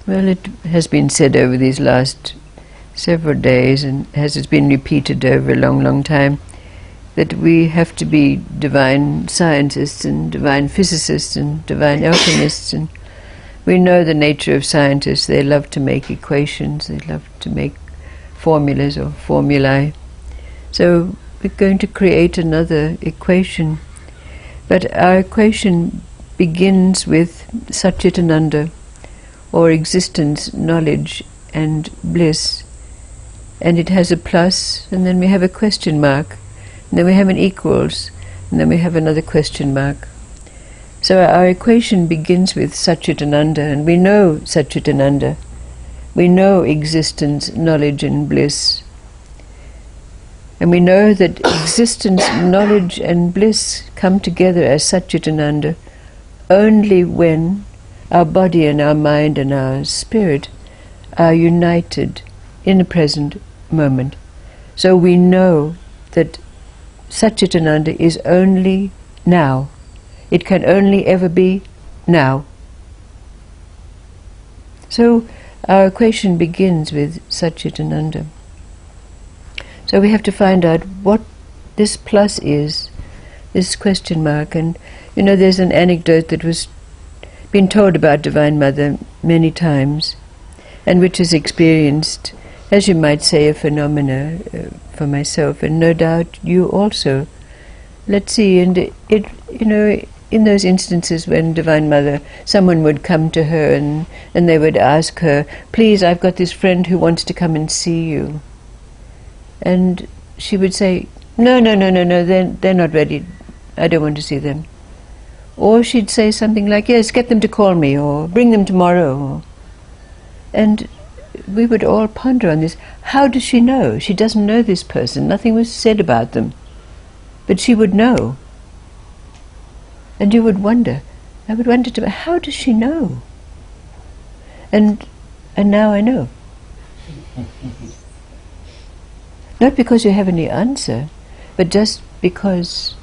Well, it has been said over these last several days, and as it's been repeated over a long, long time, that we have to be divine scientists and divine physicists and divine alchemists. And we know the nature of scientists. They love to make equations, they love to make formulas or formulae. So we're going to create another equation. But our equation begins with Satchitananda, or existence, knowledge and bliss. And it has a plus, and then we have a question mark, and then we have an equals, and then we have another question mark. So our equation begins with Satchitananda, and we know Satchitananda. We know existence, knowledge and bliss. And we know that existence, knowledge and bliss come together as Satchitananda only when our body and our mind and our spirit are united in the present moment. So we know that Satchitananda is only now. It can only ever be now. So our equation begins with Satchitananda. So we have to find out what this plus is, this question mark. And you know, there's an anecdote that was been told about Divine Mother many times, and which has experienced, as you might say, a phenomena for myself, and no doubt you also. Let's see, and it, you know, in those instances when Divine Mother, someone would come to her and they would ask her, please, I've got this friend who wants to come and see you. And she would say, no, they're not ready, I don't want to see them. Or she'd say something like, yes, get them to call me, or bring them tomorrow. And we would all ponder on this. How does she know? She doesn't know this person. Nothing was said about them. But she would know. And you would wonder. I would wonder to how does she know? And now I know. Not because you have any answer, but just because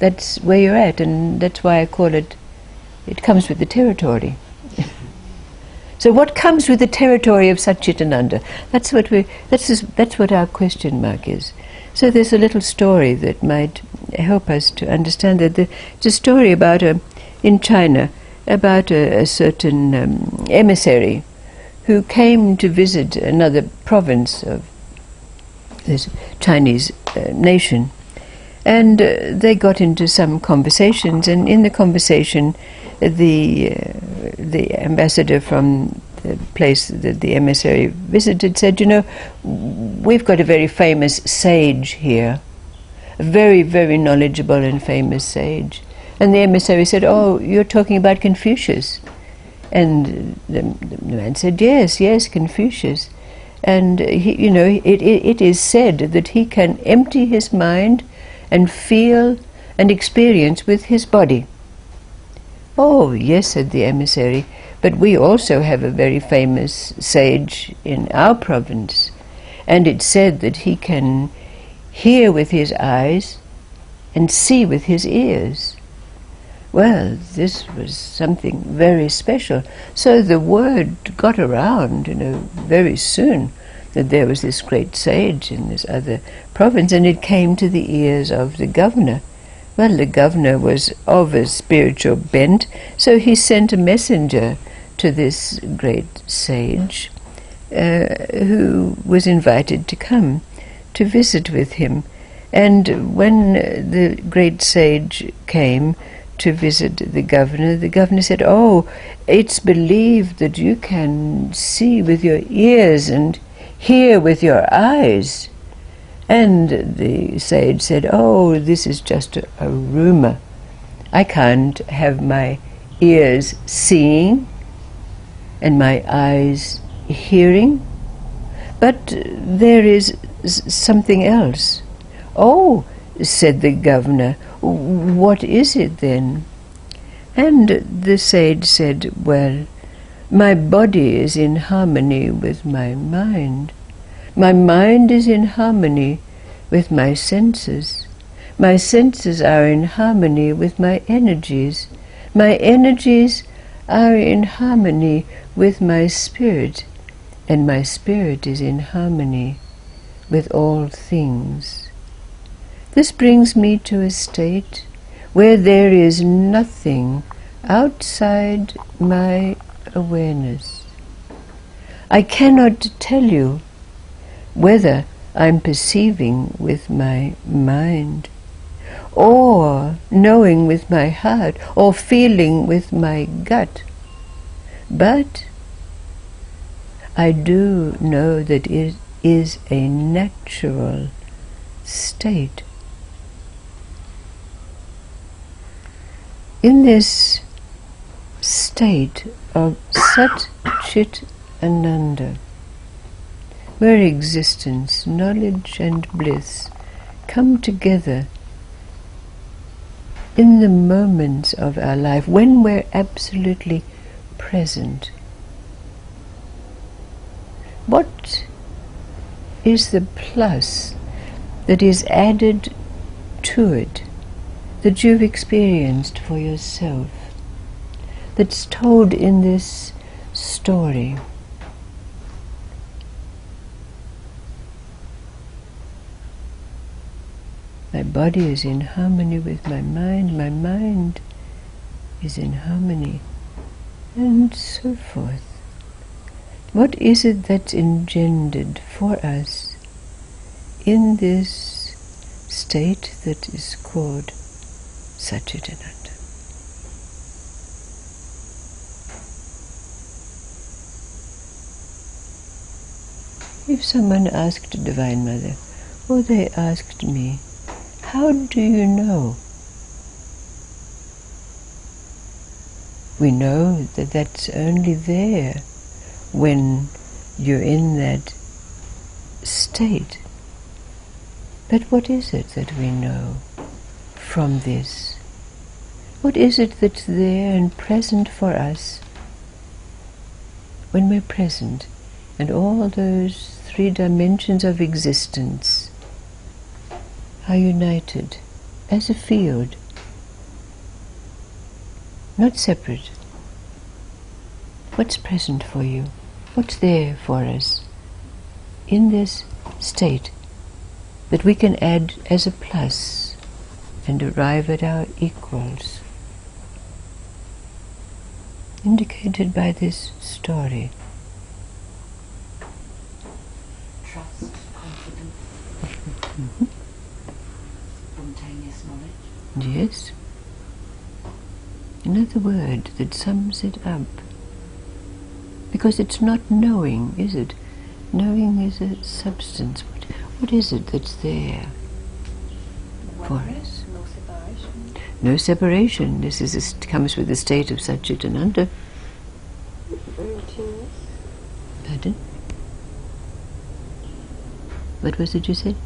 that's where you're at, and that's why I call it comes with the territory. So what comes with the territory of Satchitananda? That's what our question mark is. So there's a little story that might help us to understand that. It's a story about in China about a certain emissary who came to visit another province of this Chinese nation. And they got into some conversations, and in the conversation, the ambassador from the place that the emissary visited said, you know, we've got a very famous sage here, a very, very knowledgeable and famous sage. And the emissary said, oh, you're talking about Confucius. And the man said, yes, Confucius. And he, you know, it is said that he can empty his mind and feel and experience with his body. Oh, yes, said the emissary, but we also have a very famous sage in our province, and it's said that he can hear with his eyes and see with his ears. Well, this was something very special. So the word got around, you know, very soon, that there was this great sage in this other province, and it came to the ears of the governor. Well, the governor was of a spiritual bent, so he sent a messenger to this great sage, who was invited to come to visit with him. And when the great sage came to visit the governor said, oh, it's believed that you can see with your ears and hear with your eyes. And the sage said, oh, this is just a rumor. I can't have my ears seeing and my eyes hearing, but there is something else. Oh, said the governor, what is it then? And the sage said, well, my body is in harmony with my mind. My mind is in harmony with my senses. My senses are in harmony with my energies. My energies are in harmony with my spirit, and my spirit is in harmony with all things. This brings me to a state where there is nothing outside my awareness. I cannot tell you whether I'm perceiving with my mind, or knowing with my heart, or feeling with my gut. But I do know that it is a natural state. In this state of Sat Chit Ananda, where existence, knowledge and bliss come together in the moments of our life, when we're absolutely present, what is the plus that is added to it, that you've experienced for yourself, that's told in this story? My body is in harmony with my mind is in harmony, and so forth. What is it that's engendered for us in this state that is called Satchitananda? If someone asked Divine Mother, or they asked me, how do you know? We know that that's only there when you're in that state. But what is it that we know from this? What is it that's there and present for us when we're present, and all those 3 dimensions of existence are united as a field, not separate? What's present for you? What's there for us in this state that we can add as a plus and arrive at our equals? Indicated by this story. Trust, confidence, spontaneous knowledge. Yes. Another word that sums it up. Because it's not knowing, is it? Knowing is a substance. What is it that's there for us? No separation. No separation. This is comes with the state of Satchitananda. Emptiness. Pardon? What was it you said?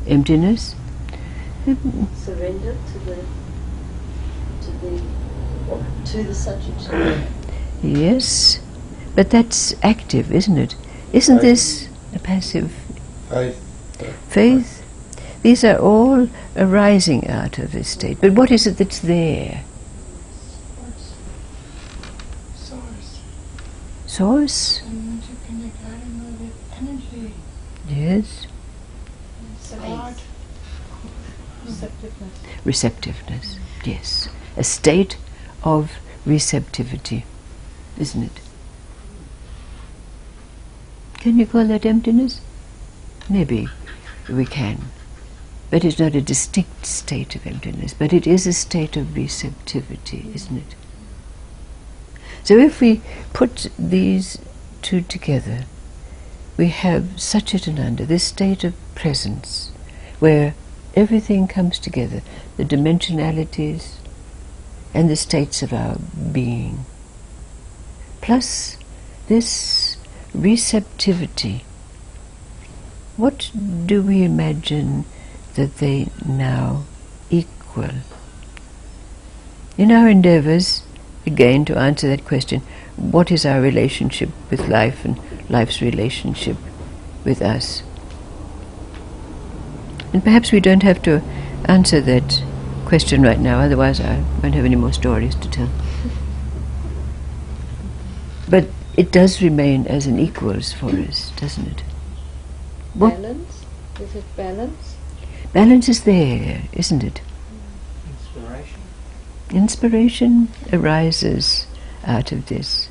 Emptiness. Emptiness? Surrender to the Satchitananda. Yes. But that's active, isn't it? Isn't this a passive? Faith? These are all arising out of this state. But what is it that's there? Source? And to connect, I don't know, with energy. Yes. Art. Receptiveness. Receptiveness, yes. A state of receptivity, isn't it? Can you call that emptiness? Maybe we can. But it's not a distinct state of emptiness, but it is a state of receptivity, isn't it? So if we put these 2 together, we have Satchitananda, this state of presence, where everything comes together, the dimensionalities and the states of our being, plus this receptivity. What do we imagine that they now equal? In our endeavors, again, to answer that question, what is our relationship with life and life's relationship with us? And perhaps we don't have to answer that question right now, otherwise I won't have any more stories to tell. But it does remain as an equals for us, doesn't it? What? Balance? Is it balance? Balance is there, isn't it? Inspiration. Inspiration arises out of this.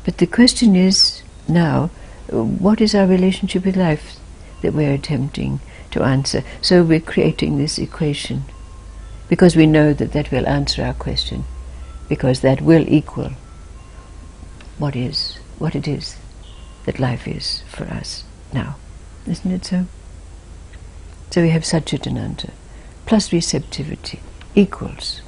But the question is now, what is our relationship with life that we're attempting to answer? So we're creating this equation because we know that that will answer our question, because that will equal what it is that life is for us now. Isn't it so? So we have Satchitananda plus receptivity equals.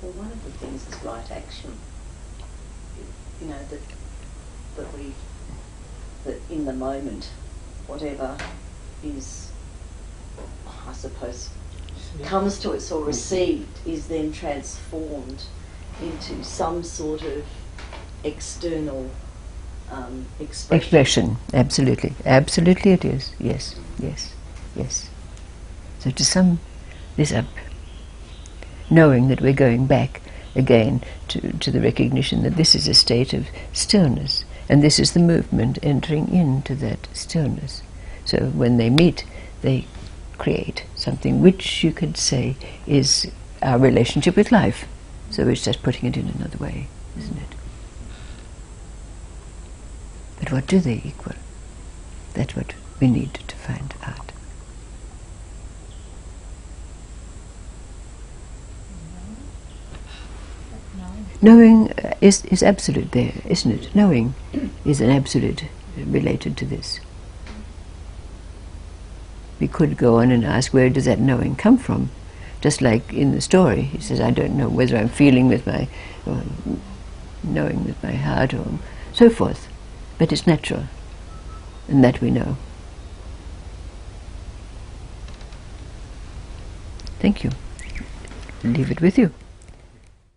Well, one of the things is right action. You know, that in the moment, whatever is, I suppose, comes to us or received is then transformed into some sort of external expression. Absolutely. Absolutely it is. Yes, yes, yes. So to sum this up, knowing that we're going back again to the recognition that this is a state of stillness, and this is the movement entering into that stillness. So when they meet, they create something which you could say is our relationship with life. So it's just putting it in another way, isn't it? But what do they equal? That's what we need to find out. Knowing is absolute there, isn't it? Knowing is an absolute related to this. We could go on and ask, where does that knowing come from? Just like in the story, he says, I don't know whether I'm feeling with my, or knowing with my heart, or so forth. But it's natural, and that we know. Thank you. Leave it with you.